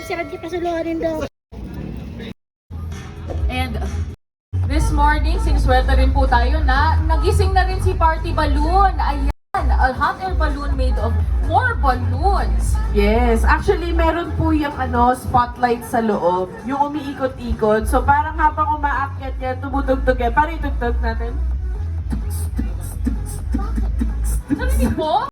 sila di kasuluhanin daw. And this morning, siniswerte rin po tayo na nagising na rin si Party Balloon. Ayan, a hot air balloon made of more balloons. Yes, actually meron po yung spotlight sa loob, yung umiikot-ikot. So parang habang umaakyat yan, tumutugtog yan. Parang itugtog natin. Narinig mo?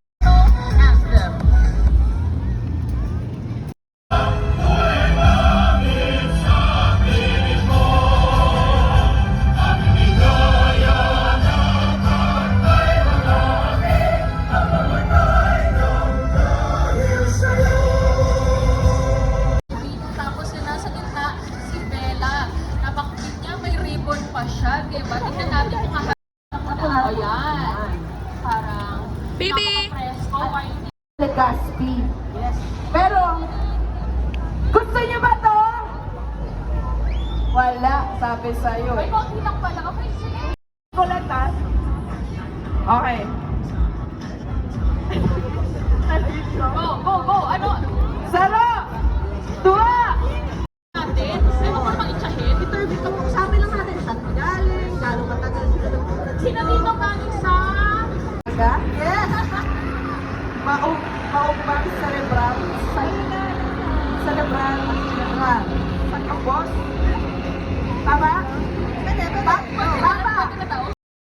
Tapos yun nasa gitna, si Bella. Napakapit niya, may ribbon pa siya, diba? Tingnan natin kung ayan. Parang napaka-presko. Legaspi. Yes. Pero, gusto niyo ba to? Wala, sabi sa'yo May eh. konti lang pala. Okay, sige. Kulatan. Okay. Go, go, go. Ano? Saro! Tuwa! Natin? Ano ko namang itsahin? Sabi lang natin saan magaling, gano'ng matagal sila nagpunta. Sino dito galing sa... Aga? Yes! Maugmang cerebral. Cerebral. Cerebral. Saan ang boss? Tama? Tama!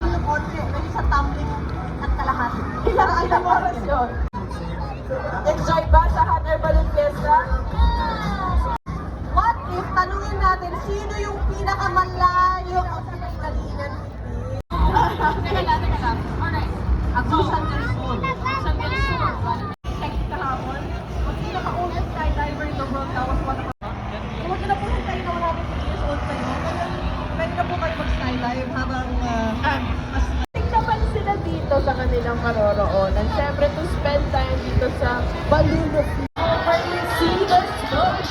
Ano konti, may sa tumbling at kalahati. Ilang oras yun? Enjoy ba sa Hot Air Balloon Fiesta? What if tanungin natin sino yung pinakamalayo ang pinagalingan? Teka lang. Alright. Ako San Del Sur. San Del Sur. Check kahapon. Ang pinaka-oldest skydiver in the world that was one of us. Kung wag na po kayo na 150 years old kayo, pwede na po kayo mag-skydive habang mas Tingnan sila dito sa kanilang karoroonan. Siyempre, to spend time dito sa Balloon of Where you see the smoke.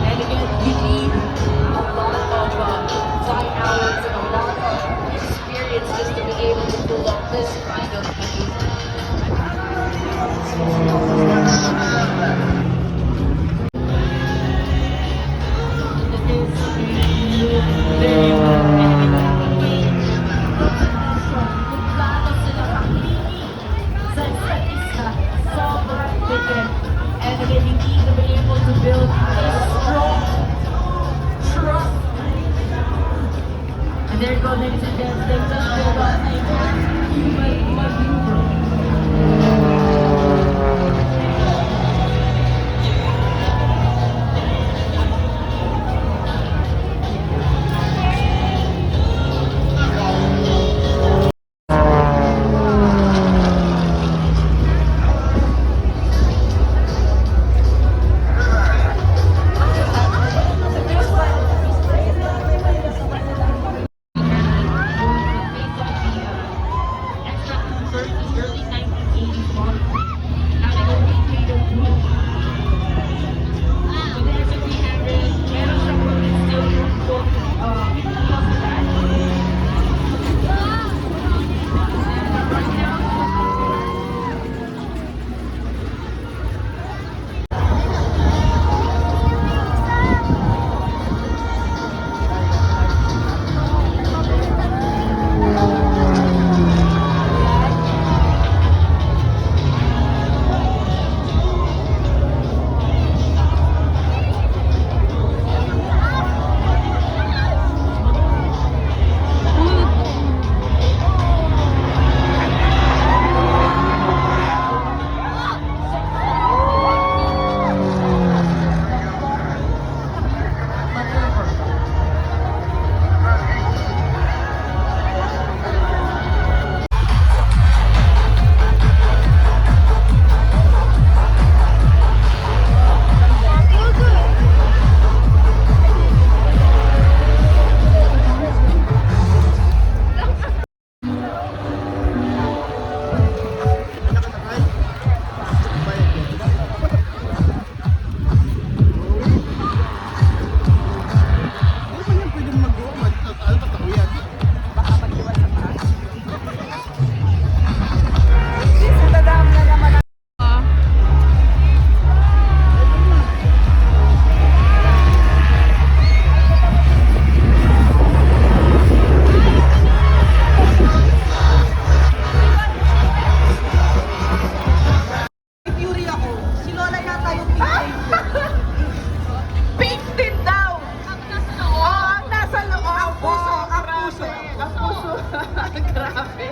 And again, you need a lot of flight hours and a lot of experience just to be able to pull off this kind of maneuver. And again, you need to be able to build a strong trust. And there you go, ladies and gentlemen, they just build up a human maneuver. Early 1980s model. Si Lola yata yung pink. Pink din daw! Ang nasa loob. Ang nasa loob! Ang puso, ang Grabe. puso. Ang puso. Grabe.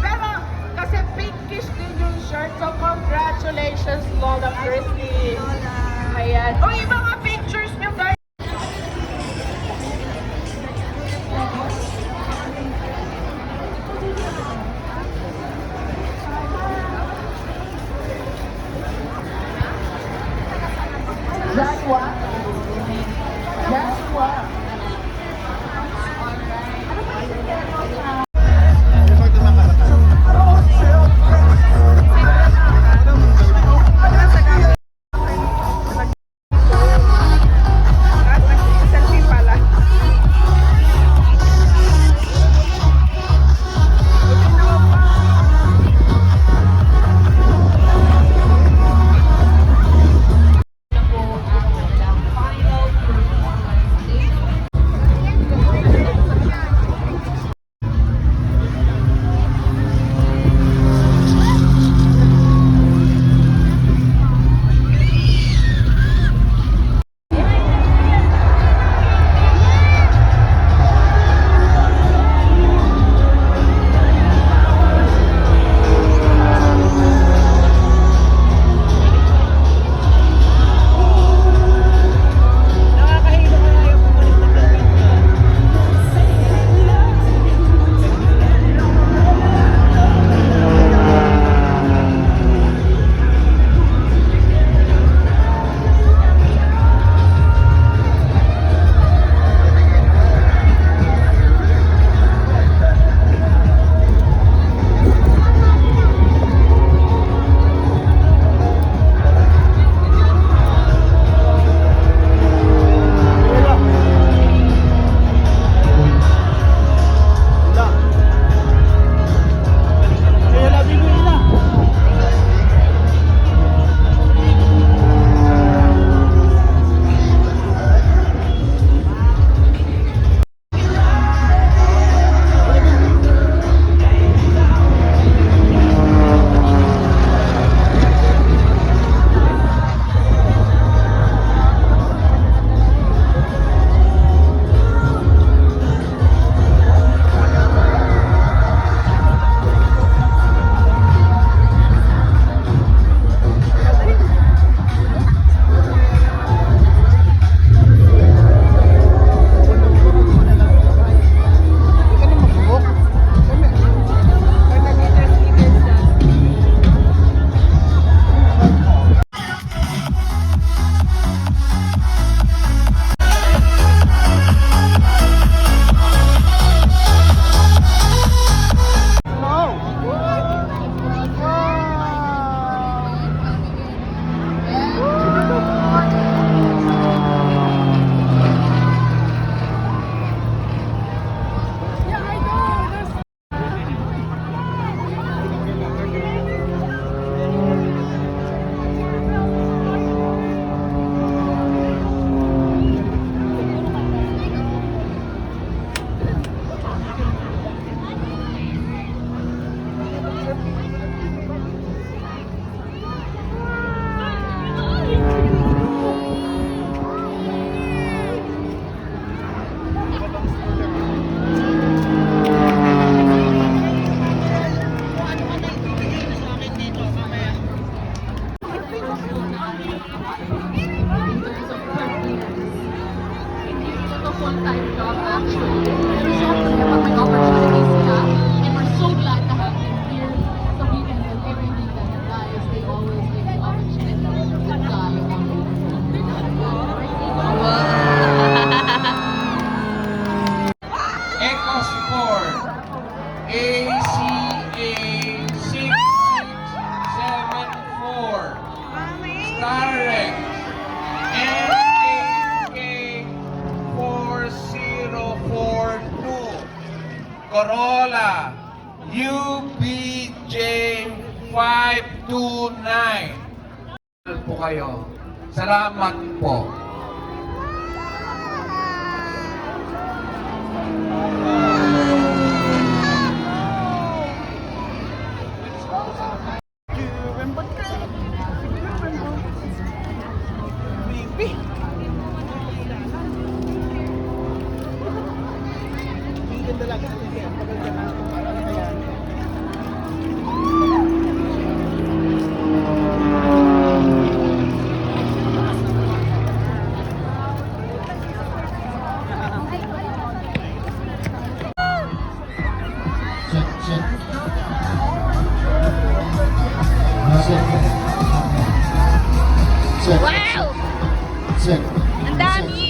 Pero, kasi pinkish din yung shirt. So, congratulations, Lola Christie. Lola. Ayan. O, yung mga pictures nyo, guys. Joshua. Joshua. Selfie pala. full-time job actually. Pero syempre, kapag may opportunities ka, and we're so glad to have them here. So we can tell everything that guys, they always give the opportunity to guy on Echo Sport ACA 6674 Starrex NAK 4042 Corolla UBJ 529 po kayo. Salamat po. Sit. Wow! Sit. Ang dami!